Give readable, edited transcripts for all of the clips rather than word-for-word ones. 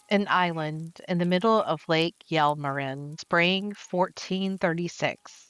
An island in the middle of Lake Hjälmaren, spring 1436.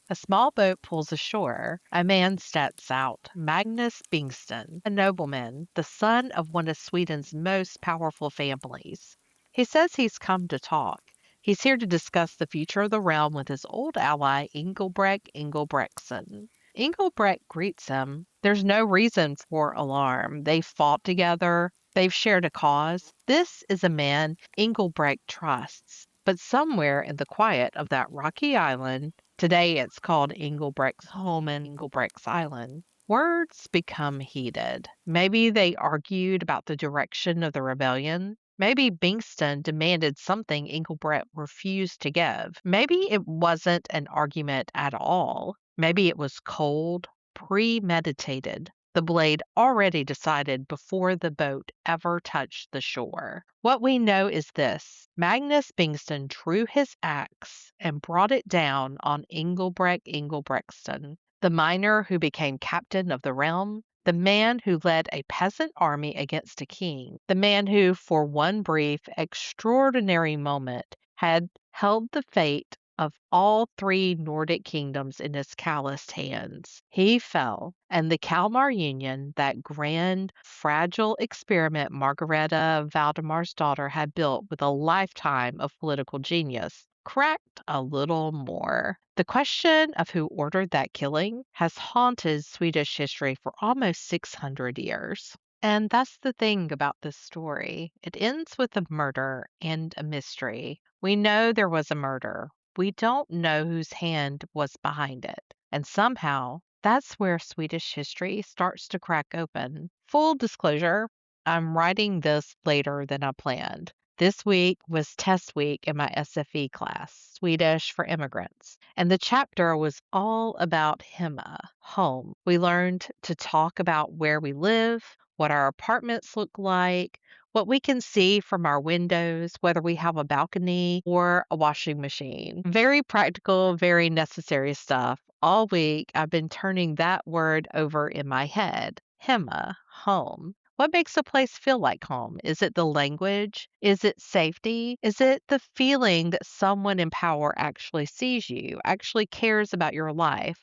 A small boat pulls ashore. A man steps out, Magnus Bingston, a nobleman, the son of one of Sweden's most powerful families. He says he's come to talk. He's here to discuss the future of the realm with his old ally, Engelbrekt Engelbrektsson. Engelbrekt greets him. There's no reason for alarm. They've fought together. They've shared a cause. This is a man Engelbrekt trusts. But somewhere in the quiet of that rocky island, today it's called Engelbrekt's home and Engelbrekt's Island, words become heated. Maybe they argued about the direction of the rebellion. Maybe Bingston demanded something Engelbrekt refused to give. Maybe it wasn't an argument at all. Maybe it was cold, premeditated. The blade already decided before the boat ever touched the shore. What we know is this: Magnus Bingston drew his axe and brought it down on Engelbrekt Engelbrektsson, the miner who became captain of the realm, the man who led a peasant army against a king, the man who, for one brief, extraordinary moment, had held the fate of all three Nordic kingdoms in his calloused hands. He fell, and the Kalmar Union, that grand, fragile experiment Margareta Valdemarsdotter had built with a lifetime of political genius, cracked a little more. The question of who ordered that killing has haunted Swedish history for almost 600 years. And that's the thing about this story. It ends with a murder and a mystery. We know there was a murder. We don't know whose hand was behind it. And somehow, that's where Swedish history starts to crack open. Full disclosure, I'm writing this later than I planned. This week was test week in my SFE class, Swedish for immigrants, and the chapter was all about hemma, home. We learned to talk about where we live, what our apartments look like, what we can see from our windows, whether we have a balcony or a washing machine. Very practical, very necessary stuff. All week, I've been turning that word over in my head. Hemma, home. What makes a place feel like home? Is it the language? Is it safety? Is it the feeling that someone in power actually sees you, actually cares about your life?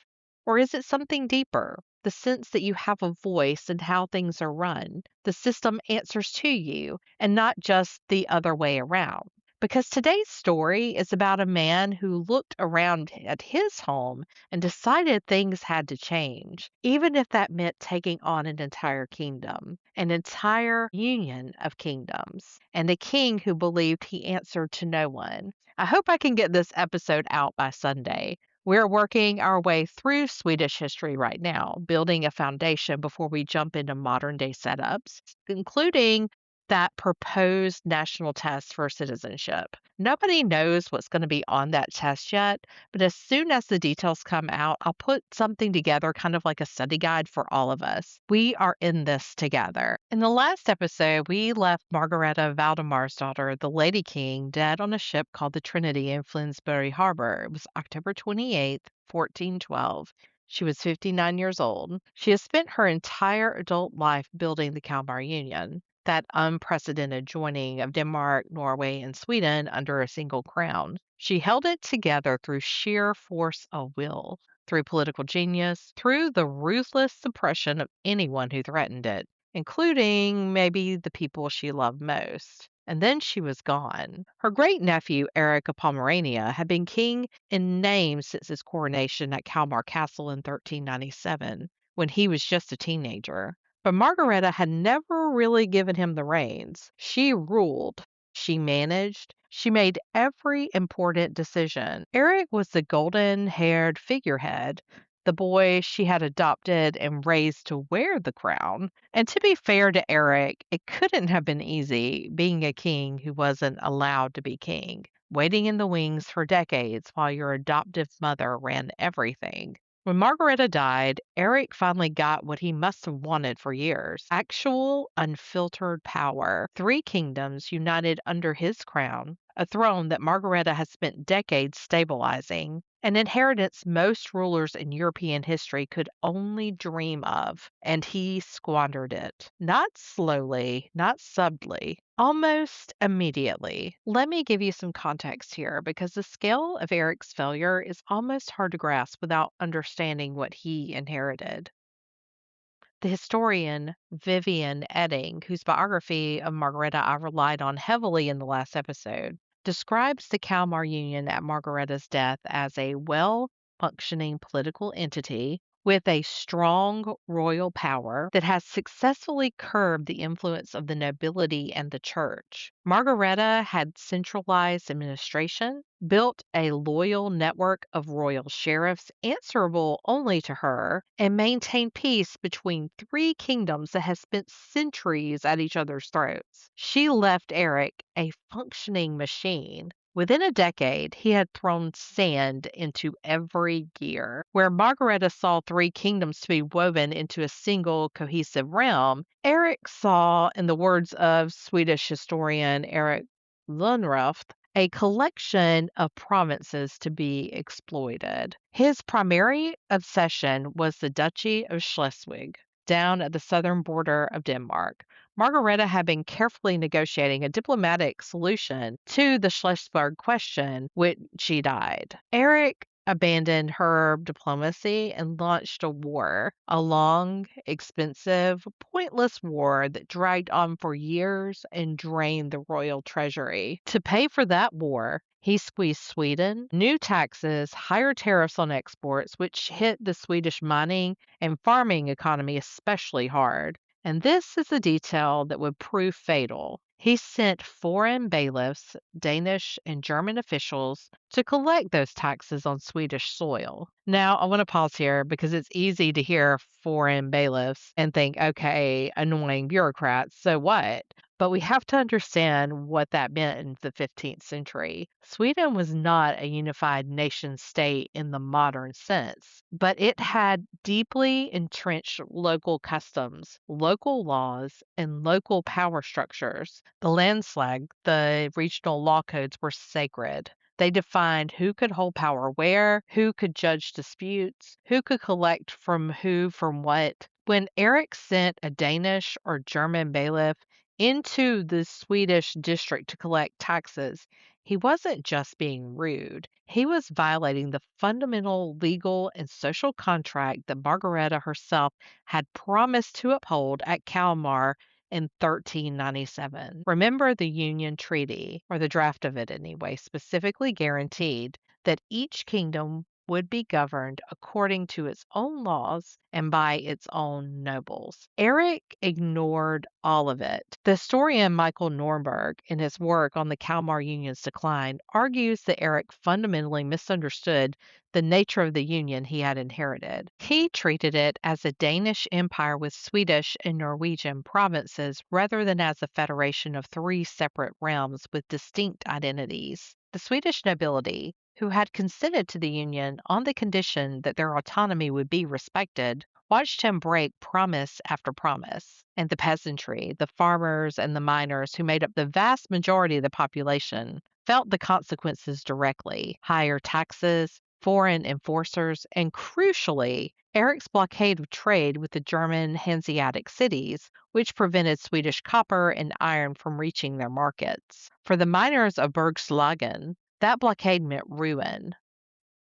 Or is it something deeper? The sense that you have a voice in how things are run. The system answers to you and not just the other way around. Because today's story is about a man who looked around at his home and decided things had to change, even if that meant taking on an entire kingdom, an entire union of kingdoms, and a king who believed he answered to no one. I hope I can get this episode out by Sunday. We're working our way through Swedish history right now, building a foundation before we jump into modern day setups, including that proposed national test for citizenship. Nobody knows what's going to be on that test yet, but as soon as the details come out, I'll put something together, kind of like a study guide for all of us. We are in this together. In the last episode, we left Margareta Valdemarsdotter, the Lady King, dead on a ship called the Trinity in Flensburg Harbor. It was October 28th, 1412. She was 59 years old. She has spent her entire adult life building the Kalmar Union, that unprecedented joining of Denmark, Norway, and Sweden under a single crown. She held it together through sheer force of will, through political genius, through the ruthless suppression of anyone who threatened it, including maybe the people she loved most. And then she was gone. Her great nephew, Eric of Pomerania, had been king in name since his coronation at Kalmar Castle in 1397, when he was just a teenager. But Margareta had never really given him the reins. She ruled, she managed, she made every important decision. Eric was the golden haired figurehead, the boy she had adopted and raised to wear the crown. And to be fair to Eric, it couldn't have been easy being a king who wasn't allowed to be king, waiting in the wings for decades while your adoptive mother ran everything. When Margareta died, Eric finally got what he must have wanted for years: actual, unfiltered power. Three kingdoms united under his crown, a throne that Margareta had spent decades stabilizing, an inheritance most rulers in European history could only dream of, and he squandered it. Not slowly, not subtly, almost immediately. Let me give you some context here because the scale of Eric's failure is almost hard to grasp without understanding what he inherited. The historian Vivian Edding, whose biography of Margareta I relied on heavily in the last episode, describes the Kalmar Union at Margareta's death as a well functioning political entity with a strong royal power that has successfully curbed the influence of the nobility and the church. Margareta had centralized administration, built a loyal network of royal sheriffs answerable only to her, and maintained peace between three kingdoms that had spent centuries at each other's throats. She left Eric a functioning machine. Within a decade, he had thrown sand into every gear. Where Margareta saw three kingdoms to be woven into a single cohesive realm, Eric saw, in the words of Swedish historian Erik Lönnroth, a collection of provinces to be exploited. His primary obsession was the Duchy of Schleswig, down at the southern border of Denmark. Margareta had been carefully negotiating a diplomatic solution to the Schleswig question when she died. Eric abandoned her diplomacy and launched a war, a long, expensive, pointless war that dragged on for years and drained the royal treasury. To pay for that war, he squeezed Sweden, new taxes, higher tariffs on exports, which hit the Swedish mining and farming economy especially hard. And this is a detail that would prove fatal. He sent foreign bailiffs, Danish and German officials, to collect those taxes on Swedish soil. Now, I want to pause here because it's easy to hear foreign bailiffs and think, okay, annoying bureaucrats, so what? But we have to understand what that meant in the 15th century. Sweden was not a unified nation state in the modern sense, but it had deeply entrenched local customs, local laws, and local power structures. The landslag, the regional law codes, were sacred. They defined who could hold power where, who could judge disputes, who could collect from who from what. When Eric sent a Danish or German bailiff into the Swedish district to collect taxes, he wasn't just being rude. He was violating the fundamental legal and social contract that Margareta herself had promised to uphold at Kalmar in 1397. Remember, the Union Treaty, or the draft of it anyway, specifically guaranteed that each kingdom would be governed according to its own laws and by its own nobles. Eric ignored all of it. The historian Michael Norberg, in his work on the Kalmar Union's decline, argues that Eric fundamentally misunderstood the nature of the union he had inherited. He treated it as a Danish empire with Swedish and Norwegian provinces rather than as a federation of three separate realms with distinct identities. The Swedish nobility, who had consented to the union on the condition that their autonomy would be respected, watched him break promise after promise. And the peasantry, the farmers and the miners who made up the vast majority of the population, felt the consequences directly: higher taxes, foreign enforcers, and crucially, Eric's blockade of trade with the German Hanseatic cities, which prevented Swedish copper and iron from reaching their markets. For the miners of Bergslagen, that blockade meant ruin.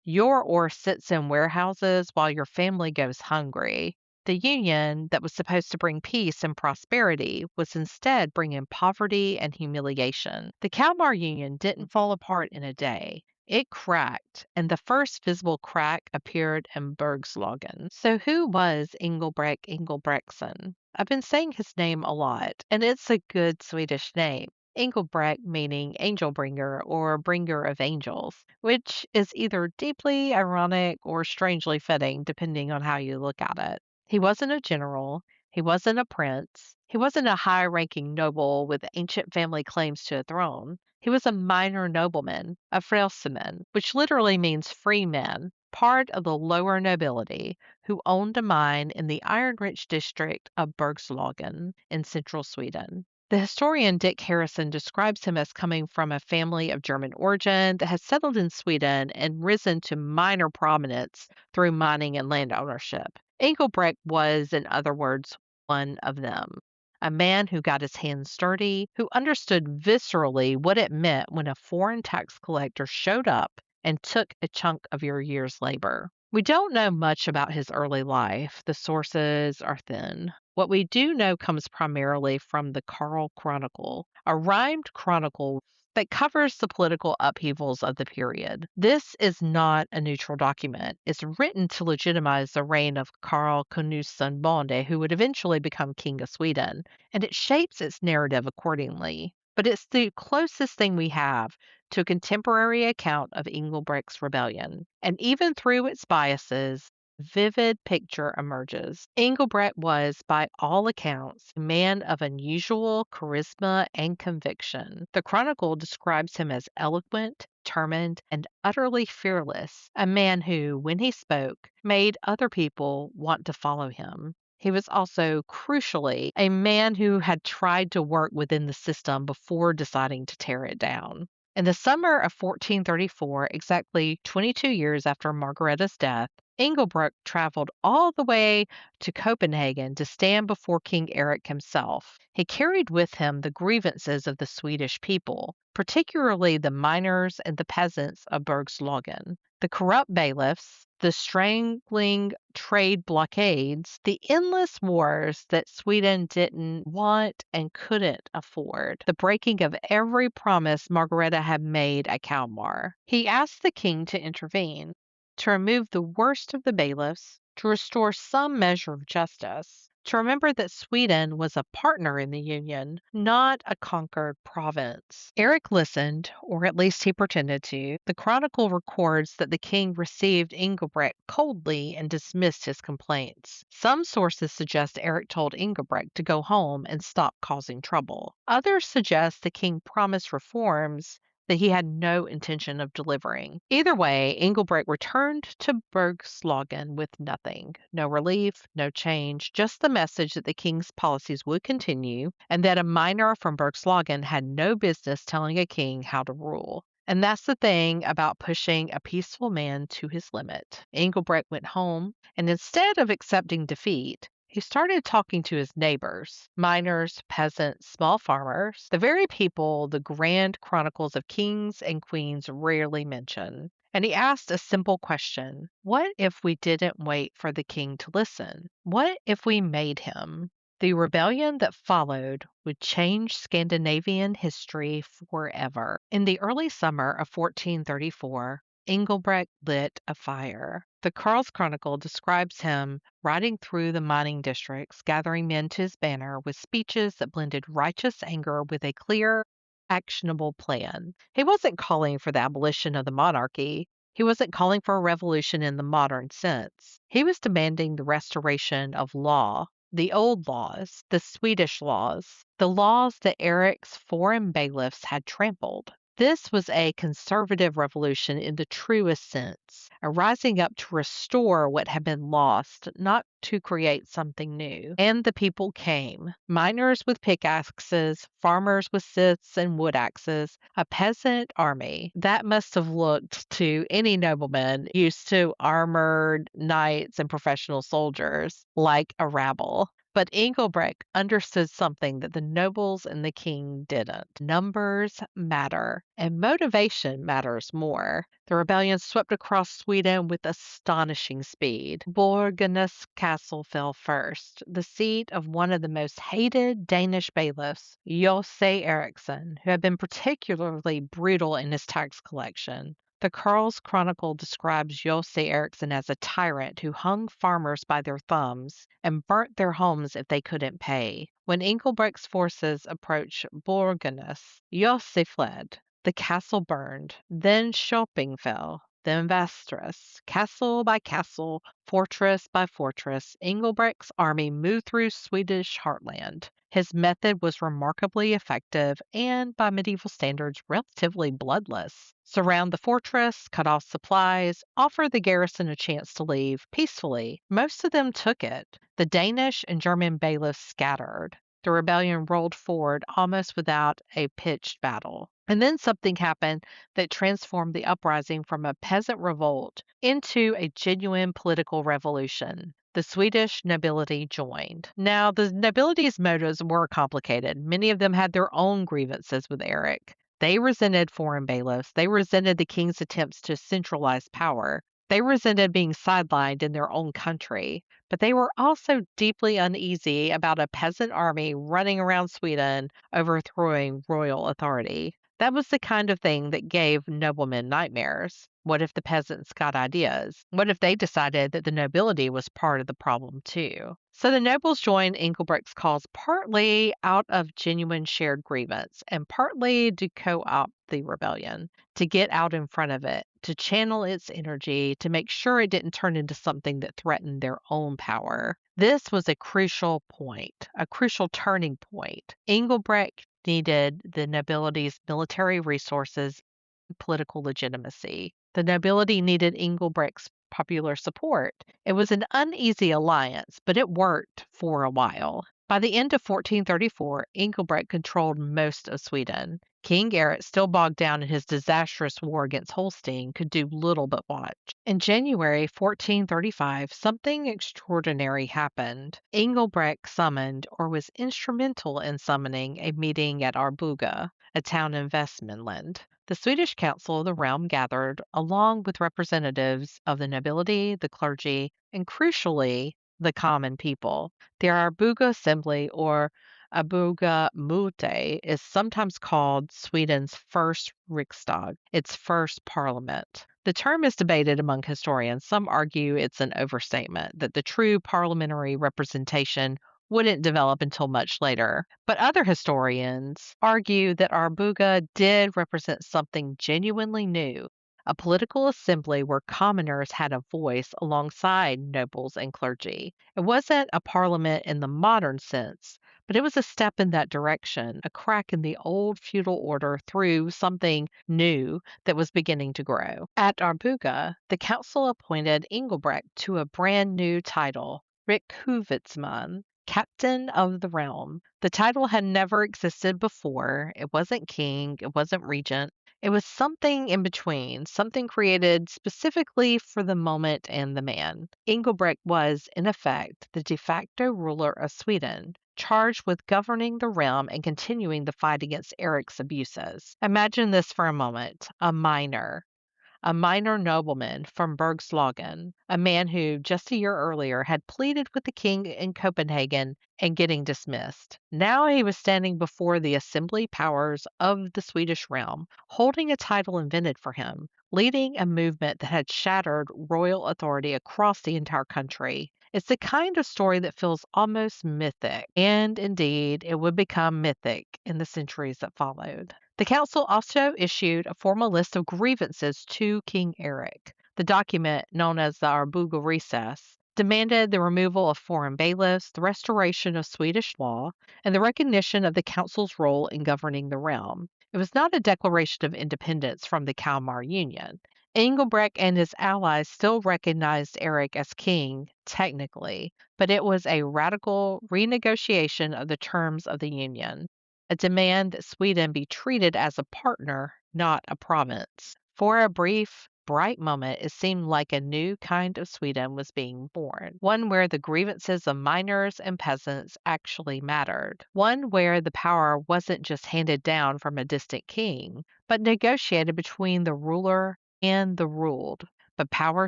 Your ore sits in warehouses while your family goes hungry. The union that was supposed to bring peace and prosperity was instead bringing poverty and humiliation. The Kalmar Union didn't fall apart in a day. It cracked, and the first visible crack appeared in Bergslagen. So who was Engelbrekt Engelbrektsson? I've been saying his name a lot, and it's a good Swedish name. Engelbrekt meaning angel bringer or bringer of angels, which is either deeply ironic or strangely fitting depending on how you look at it. He wasn't a general, he wasn't a prince, he wasn't a high ranking noble with ancient family claims to a throne. He was a minor nobleman, a frälseman, which literally means free man, part of the lower nobility, who owned a mine in the iron rich district of Bergslagen in central Sweden. The historian Dick Harrison describes him as coming from a family of German origin that had settled in Sweden and risen to minor prominence through mining and land ownership. Engelbrekt was, in other words, one of them. A man who got his hands dirty, who understood viscerally what it meant when a foreign tax collector showed up and took a chunk of your year's labor. We don't know much about his early life. The sources are thin. What we do know comes primarily from the Karl Chronicle, a rhymed chronicle that covers the political upheavals of the period. This is not a neutral document. It's written to legitimize the reign of Karl Knutson Bonde, who would eventually become King of Sweden, and it shapes its narrative accordingly. But it's the closest thing we have to a contemporary account of Engelbrecht's rebellion. And even through its biases, vivid picture emerges. Engelbrekt was, by all accounts, a man of unusual charisma and conviction. The Chronicle describes him as eloquent, determined, and utterly fearless, a man who, when he spoke, made other people want to follow him. He was also, crucially, a man who had tried to work within the system before deciding to tear it down. In the summer of 1434, exactly 22 years after Margareta's death, Engelbrekt traveled all the way to Copenhagen to stand before King Eric himself. He carried with him the grievances of the Swedish people, particularly the miners and the peasants of Bergslagen, the corrupt bailiffs, the strangling trade blockades, the endless wars that Sweden didn't want and couldn't afford, the breaking of every promise Margareta had made at Kalmar. He asked the king to intervene, to remove the worst of the bailiffs, to restore some measure of justice, to remember that Sweden was a partner in the Union, not a conquered province. Eric listened, or at least he pretended to. The Chronicle records that the king received Engelbrekt coldly and dismissed his complaints. Some sources suggest Eric told Engelbrekt to go home and stop causing trouble. Others suggest the king promised reforms that he had no intention of delivering. Either way, Engelbrekt returned to Bergslagen with nothing. No relief, no change, just the message that the king's policies would continue and that a miner from Bergslagen had no business telling a king how to rule. And that's the thing about pushing a peaceful man to his limit. Engelbrekt went home, and instead of accepting defeat, he started talking to his neighbors, miners, peasants, small farmers, the very people the grand chronicles of kings and queens rarely mention. And he asked a simple question: what if we didn't wait for the king to listen? What if we made him? The rebellion that followed would change Scandinavian history forever. In the early summer of 1434, Engelbrekt lit a fire. The Karl's Chronicle describes him riding through the mining districts, gathering men to his banner with speeches that blended righteous anger with a clear, actionable plan. He wasn't calling for the abolition of the monarchy. He wasn't calling for a revolution in the modern sense. He was demanding the restoration of law, the old laws, the Swedish laws, the laws that Eric's foreign bailiffs had trampled. This was a conservative revolution in the truest sense, a rising up to restore what had been lost, not to create something new. And the people came, miners with pickaxes, farmers with scythes and wood axes, a peasant army that must have looked to any nobleman used to armored knights and professional soldiers like a rabble. But Engelbrekt understood something that the nobles and the king didn't. Numbers matter, and motivation matters more. The rebellion swept across Sweden with astonishing speed. Borgarnes Castle fell first, the seat of one of the most hated Danish bailiffs, Jose Eriksson, who had been particularly brutal in his tax collection. The Karl's Chronicle describes Jose Eriksson as a tyrant who hung farmers by their thumbs and burnt their homes if they couldn't pay. When Engelbrekt's forces approached Borgarnes, Jose fled. The castle burned. Then Shopping fell. Then Västerås. Castle by castle, fortress by fortress, Engelbrekt's army moved through Swedish heartland. His method was remarkably effective and, by medieval standards, relatively bloodless. Surround the fortress, cut off supplies, offer the garrison a chance to leave peacefully. Most of them took it. The Danish and German bailiffs scattered. the rebellion rolled forward almost without a pitched battle. And then something happened that transformed the uprising from a peasant revolt into a genuine political revolution. The Swedish nobility joined. Now, the nobility's motives were complicated. Many of them had their own grievances with Erik. They resented foreign bailiffs. They resented the king's attempts to centralize power. They resented being sidelined in their own country. But they were also deeply uneasy about a peasant army running around Sweden overthrowing royal authority. That was the kind of thing that gave noblemen nightmares. What if the peasants got ideas? What if they decided that the nobility was part of the problem too? So the nobles joined Engelbrekt's cause partly out of genuine shared grievance and partly to co opt the rebellion, to get out in front of it, to channel its energy, to make sure it didn't turn into something that threatened their own power. This was a crucial point, a crucial turning point. Engelbrekt needed the nobility's military resources and political legitimacy. The nobility needed Engelbrekt's popular support. It was an uneasy alliance, but it worked for a while. By the end of 1434, Engelbrekt controlled most of Sweden. King Erik, still bogged down in his disastrous war against Holstein, could do little but watch. In January 1435, something extraordinary happened. Engelbrekt summoned, or was instrumental in summoning, a meeting at Arboga, a town in Västmanland. The Swedish Council of the Realm gathered, along with representatives of the nobility, the clergy, and crucially, the common people. The Arboga Assembly, or Arboga Mute, is sometimes called Sweden's first Riksdag, its first parliament. The term is debated among historians. Some argue it's an overstatement, that the true parliamentary representation wouldn't develop until much later. But other historians argue that Arboga did represent something genuinely new, a political assembly where commoners had a voice alongside nobles and clergy. It wasn't a parliament in the modern sense, but it was a step in that direction, a crack in the old feudal order through something new that was beginning to grow. At Arboga, the council appointed Engelbrekt to a brand new title, Rikshuvudsman, Captain of the Realm. The title had never existed before. It wasn't king, it wasn't regent. It was something in between, something created specifically for the moment and the man. Engelbrekt was, in effect, the de facto ruler of Sweden, charged with governing the realm and continuing the fight against Erik's abuses. Imagine this for a moment. A minor nobleman from Bergslagen, a man who just a year earlier had pleaded with the king in Copenhagen and getting dismissed. Now he was standing before the assembly powers of the Swedish realm, holding a title invented for him, leading a movement that had shattered royal authority across the entire country. It's the kind of story that feels almost mythic, and indeed, it would become mythic in the centuries that followed. The council also issued a formal list of grievances to King Erik. The document, known as the Arboga Recess, demanded the removal of foreign bailiffs, the restoration of Swedish law, and the recognition of the council's role in governing the realm. It was not a declaration of independence from the Kalmar Union. Engelbrekt and his allies still recognized Erik as king, technically, but it was a radical renegotiation of the terms of the union, a demand that Sweden be treated as a partner, not a province. For a brief, bright moment, it seemed like a new kind of Sweden was being born, one where the grievances of miners and peasants actually mattered, one where the power wasn't just handed down from a distant king, but negotiated between the ruler and the ruled. But power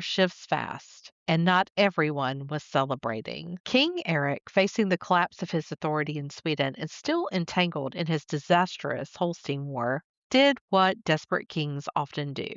shifts fast, and not everyone was celebrating. King Erik, facing the collapse of his authority in Sweden and still entangled in his disastrous Holstein War, did what desperate kings often do.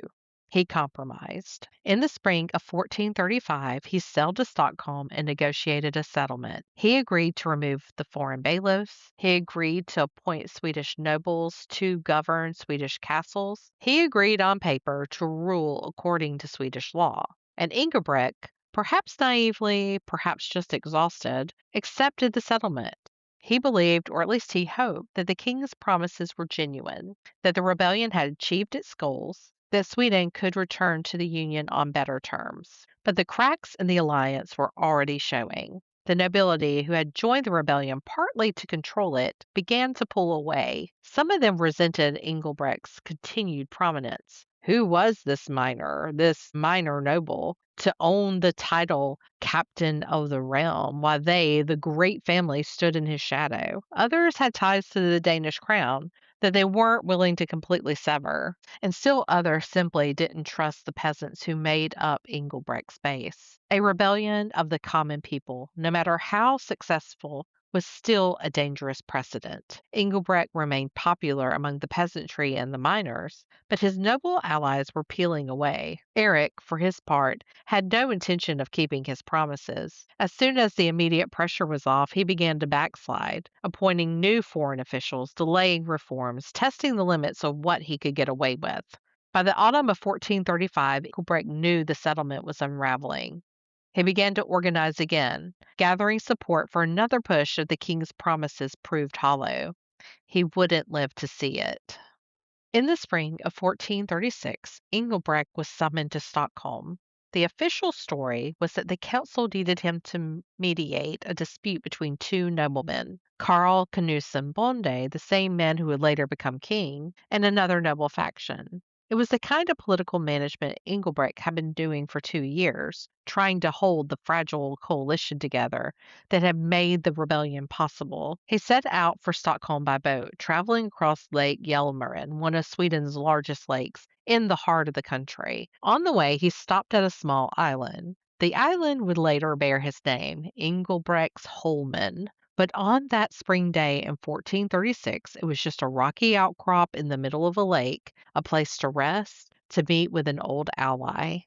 He compromised. In the spring of 1435, he sailed to Stockholm and negotiated a settlement. He agreed to remove the foreign bailiffs. He agreed to appoint Swedish nobles to govern Swedish castles. He agreed on paper to rule according to Swedish law. And Engelbrekt, perhaps naively, perhaps just exhausted, accepted the settlement. He believed, or at least he hoped, that the king's promises were genuine, that the rebellion had achieved its goals, that Sweden could return to the Union on better terms. But the cracks in the alliance were already showing. The nobility, who had joined the rebellion partly to control it, began to pull away. Some of them resented Engelbrekt's continued prominence. Who was this minor noble, to own the title captain of the realm, while they, the great family, stood in his shadow? Others had ties to the Danish crown that they weren't willing to completely sever, and still others simply didn't trust the peasants who made up Engelbrekt's base. A rebellion of the common people, no matter how successful, was still a dangerous precedent. Engelbrekt remained popular among the peasantry and the miners, but his noble allies were peeling away. Erik, for his part, had no intention of keeping his promises. As soon as the immediate pressure was off, he began to backslide, appointing new foreign officials, delaying reforms, testing the limits of what he could get away with. By the autumn of 1435, Engelbrekt knew the settlement was unraveling. He began to organize again, gathering support for another push if the king's promises proved hollow. He wouldn't live to see it. In the spring of 1436, Engelbrekt was summoned to Stockholm. The official story was that the council needed him to mediate a dispute between two noblemen, Karl Knudsen Bonde, the same man who would later become king, and another noble faction. It was the kind of political management Engelbrekt had been doing for 2 years, trying to hold the fragile coalition together that had made the rebellion possible. He set out for Stockholm by boat, traveling across Lake Hjälmaren, one of Sweden's largest lakes, in the heart of the country. On the way, he stopped at a small island. The island would later bear his name, Engelbrektsholmen. But on that spring day in 1436, it was just a rocky outcrop in the middle of a lake, a place to rest, to meet with an old ally.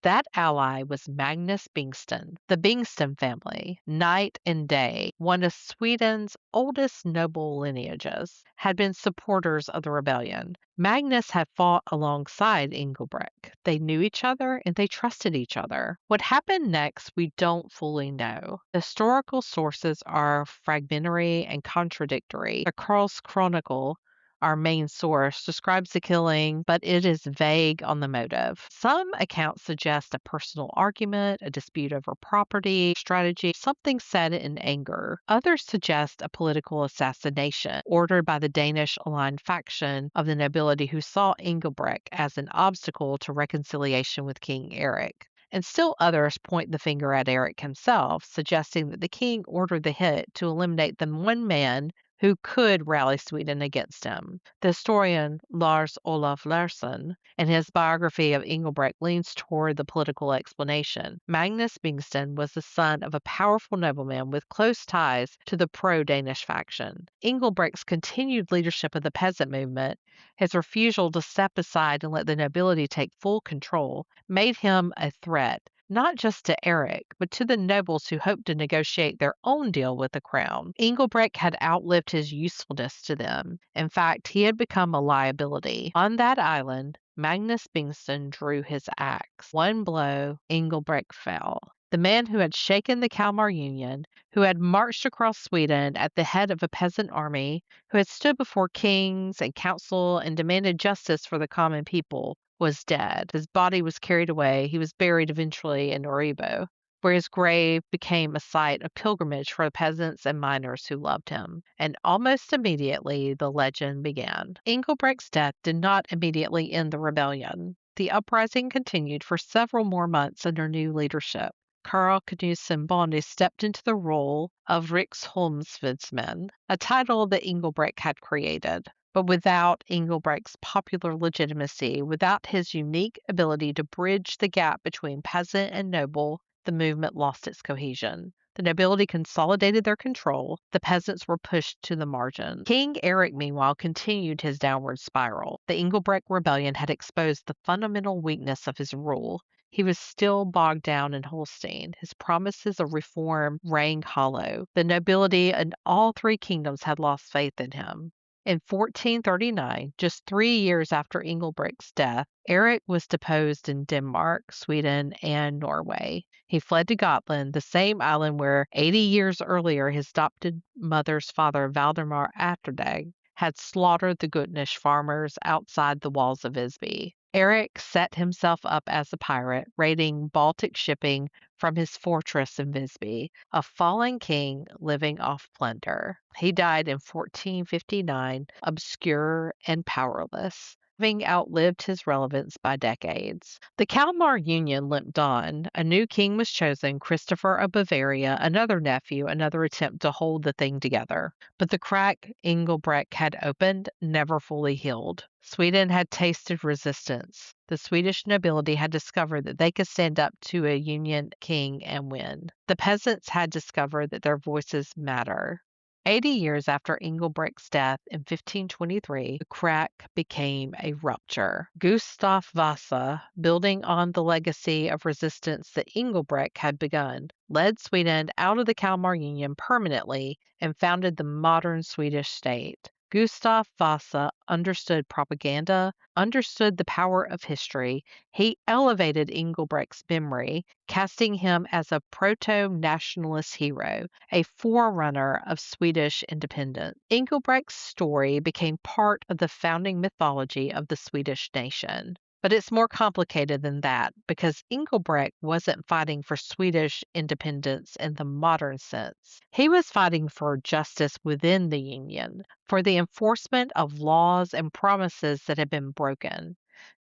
That ally was Magnus Bingston, the Bingston family, night and day, one of Sweden's oldest noble lineages, had been supporters of the rebellion. Magnus had fought alongside Engelbrekt. They knew each other and they trusted each other. What happened next, we don't fully know. The historical sources are fragmentary and contradictory. The Karl's Chronicle, our main source, describes the killing, but it is vague on the motive. Some accounts suggest a personal argument, a dispute over property, strategy, something said in anger. Others suggest a political assassination ordered by the Danish aligned faction of the nobility who saw Engelbrekt as an obstacle to reconciliation with King Erik. And still others point the finger at Erik himself, suggesting that the king ordered the hit to eliminate the one man who could rally Sweden against him. The historian Lars Olaf Larsson, in his biography of Engelbrekt, leans toward the political explanation. Magnus Bingston was the son of a powerful nobleman with close ties to the pro-Danish faction. Engelbrekt's continued leadership of the peasant movement, his refusal to step aside and let the nobility take full control, made him a threat not just to Erik, but to the nobles who hoped to negotiate their own deal with the crown. Engelbrekt had outlived his usefulness to them. In fact, he had become a liability. On that island, Magnus Bingston drew his axe. One blow, Engelbrekt fell. The man who had shaken the Kalmar Union, who had marched across Sweden at the head of a peasant army, who had stood before kings and council and demanded justice for the common people, was dead. His body was carried away. He was buried eventually in Oribo, where his grave became a site of pilgrimage for the peasants and miners who loved him. And almost immediately, the legend began. Engelbrekt's death did not immediately end the rebellion. The uprising continued for several more months under new leadership. Karl Knudsen Bonde stepped into the role of Riksholmsvedsman, a title that Engelbrekt had created. But without Engelbrekt's popular legitimacy, without his unique ability to bridge the gap between peasant and noble, the movement lost its cohesion. The nobility consolidated their control. The peasants were pushed to the margin. King Erik, meanwhile, continued his downward spiral. The Engelbrekt rebellion had exposed the fundamental weakness of his rule. He was still bogged down in Holstein. His promises of reform rang hollow. The nobility in all three kingdoms had lost faith in him. In 1439, just 3 years after Engelbrekt's death, Erik was deposed in Denmark, Sweden, and Norway. He fled to Gotland, the same island where 80 years earlier his adopted mother's father, Valdemar Atterdag, had slaughtered the Gutnish farmers outside the walls of Visby. Eric set himself up as a pirate, raiding Baltic shipping from his fortress in Visby, a fallen king living off plunder. He died in 1459, obscure and powerless, having outlived his relevance by decades. The Kalmar Union limped on. A new king was chosen, Christopher of Bavaria, another nephew, another attempt to hold the thing together. But the crack Engelbrekt had opened never fully healed. Sweden had tasted resistance. The Swedish nobility had discovered that they could stand up to a Union king and win. The peasants had discovered that their voices matter. 80 years after Engelbrekt's death in 1523, the crack became a rupture. Gustav Vasa, building on the legacy of resistance that Engelbrekt had begun, led Sweden out of the Kalmar Union permanently and founded the modern Swedish state. Gustav Vasa understood propaganda, understood the power of history. He elevated Engelbrekt's memory, casting him as a proto nationalist hero, a forerunner of Swedish independence. Engelbrekt's story became part of the founding mythology of the Swedish nation. But it's more complicated than that because Engelbrekt wasn't fighting for Swedish independence in the modern sense. He was fighting for justice within the Union, for the enforcement of laws and promises that had been broken.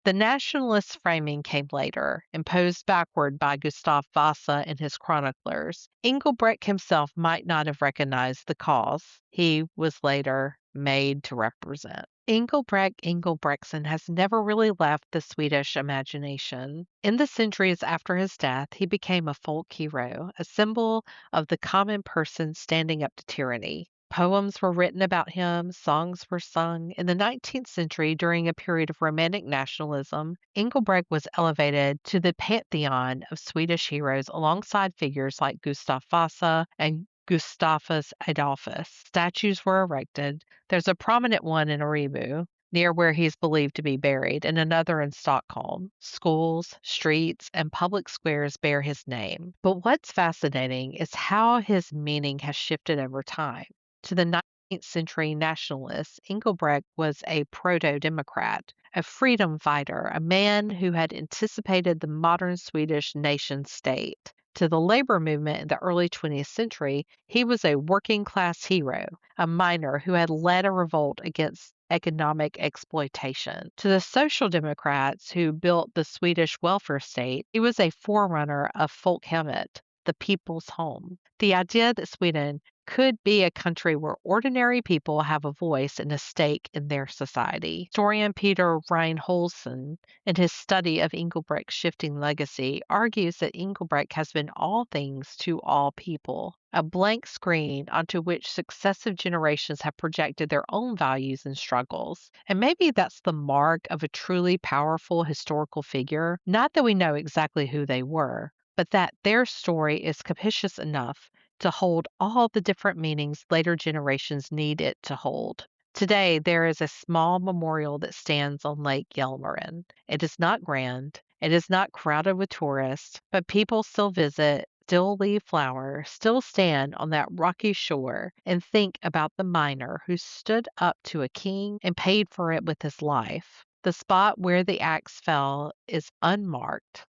The nationalist framing came later, imposed backward by Gustav Vasa and his chroniclers. Engelbrekt himself might not have recognized the cause he was later made to represent. Engelbrekt Engelbrektsson has never really left the Swedish imagination. In the centuries after his death, he became a folk hero, a symbol of the common person standing up to tyranny. Poems were written about him, songs were sung. In the 19th century, during a period of romantic nationalism, Engelbrekt was elevated to the pantheon of Swedish heroes alongside figures like Gustav Vasa and Gustavus Adolphus. Statues were erected. There's a prominent one in Örebro, near where he's believed to be buried, and another in Stockholm. Schools, streets, and public squares bear his name. But what's fascinating is how his meaning has shifted over time. To the 19th century nationalists, Engelbrekt was a proto democrat, a freedom fighter, a man who had anticipated the modern Swedish nation state. To the labor movement in the early 20th century, he was a working class hero, a miner who had led a revolt against economic exploitation. To the Social Democrats who built the Swedish welfare state, he was a forerunner of folkhemmet, the people's home. The idea that Sweden could be a country where ordinary people have a voice and a stake in their society. Historian Peter Reinholdsson, in his study of Engelbrekt's shifting legacy, argues that Engelbrekt has been all things to all people, a blank screen onto which successive generations have projected their own values and struggles. And maybe that's the mark of a truly powerful historical figure, not that we know exactly who they were, but that their story is capacious enough to hold all the different meanings later generations need it to hold. Today, there is a small memorial that stands on Lake Hjälmaren. It is not grand, it is not crowded with tourists, but people still visit, still leave flowers, still stand on that rocky shore and think about the miner who stood up to a king and paid for it with his life. The spot where the axe fell is unmarked,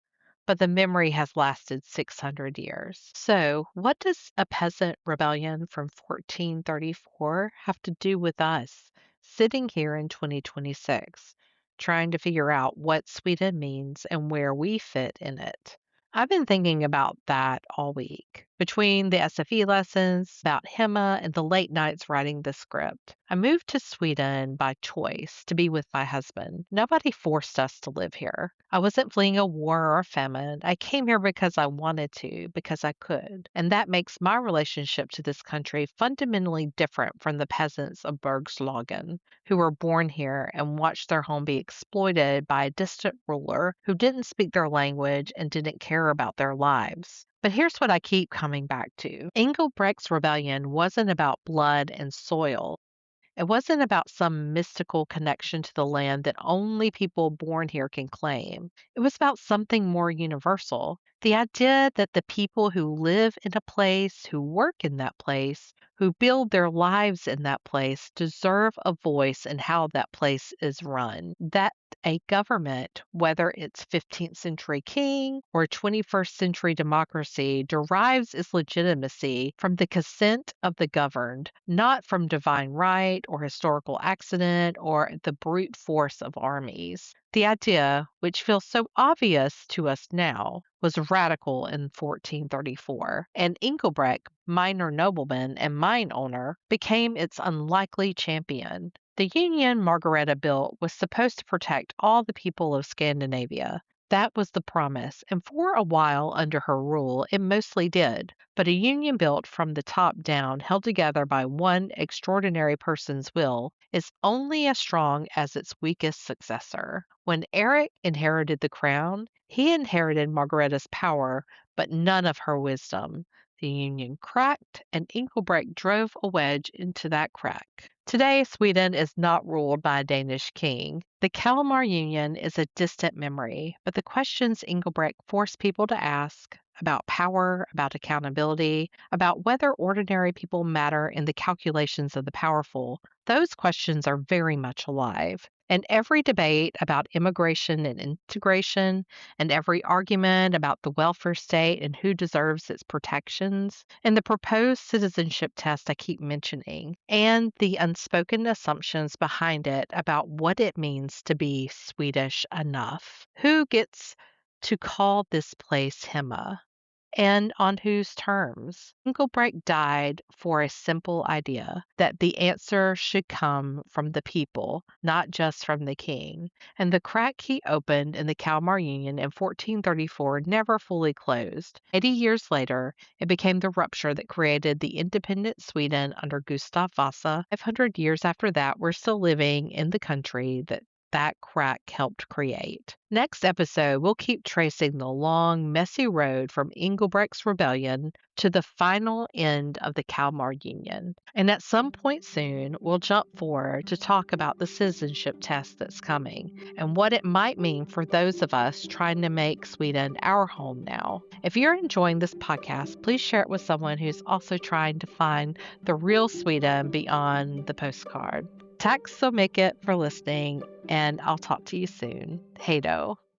but the memory has lasted 600 years. So, what does a peasant rebellion from 1434 have to do with us sitting here in 2026, trying to figure out what Sweden means and where we fit in it? I've been thinking about that all week. Between the SFE lessons, about hemma, and the late nights writing the script. I moved to Sweden by choice to be with my husband. Nobody forced us to live here. I wasn't fleeing a war or a famine. I came here because I wanted to, because I could. And that makes my relationship to this country fundamentally different from the peasants of Bergslagen, who were born here and watched their home be exploited by a distant ruler who didn't speak their language and didn't care about their lives. But here's what I keep coming back to. Engelbrekt's rebellion wasn't about blood and soil. It wasn't about some mystical connection to the land that only people born here can claim. It was about something more universal. The idea that the people who live in a place, who work in that place, who build their lives in that place deserve a voice in how that place is run. That a government, whether it's 15th century king or 21st century democracy, derives its legitimacy from the consent of the governed, not from divine right or historical accident or the brute force of armies. The idea, which feels so obvious to us now, was radical in 1434, and Engelbrekt, minor nobleman and mine owner, became its unlikely champion. The union Margareta built was supposed to protect all the people of Scandinavia. That was the promise, and for a while under her rule, it mostly did. But a union built from the top down, held together by one extraordinary person's will, is only as strong as its weakest successor. When Eric inherited the crown, he inherited Margareta's power, but none of her wisdom. The union cracked, and Engelbrekt drove a wedge into that crack. Today, Sweden is not ruled by a Danish king. The Kalmar Union is a distant memory, but the questions Engelbrekt forced people to ask about power, about accountability, about whether ordinary people matter in the calculations of the powerful, those questions are very much alive. And every debate about immigration and integration, and every argument about the welfare state and who deserves its protections, and the proposed citizenship test I keep mentioning, and the unspoken assumptions behind it about what it means to be Swedish enough. Who gets to call this place hemma? And on whose terms? Engelbrekt died for a simple idea that the answer should come from the people, not just from the king. And the crack he opened in the Kalmar Union in 1434 never fully closed. 80 years later, it became the rupture that created the independent Sweden under Gustav Vasa. 500 years after that, we're still living in the country that crack helped create. Next episode, we'll keep tracing the long, messy road from Engelbrekt's rebellion to the final end of the Kalmar Union. And at some point soon, we'll jump forward to talk about the citizenship test that's coming and what it might mean for those of us trying to make Sweden our home now. If you're enjoying this podcast, please share it with someone who's also trying to find the real Sweden beyond the postcard. Tack så mycket for listening, and I'll talk to you soon. Hej då.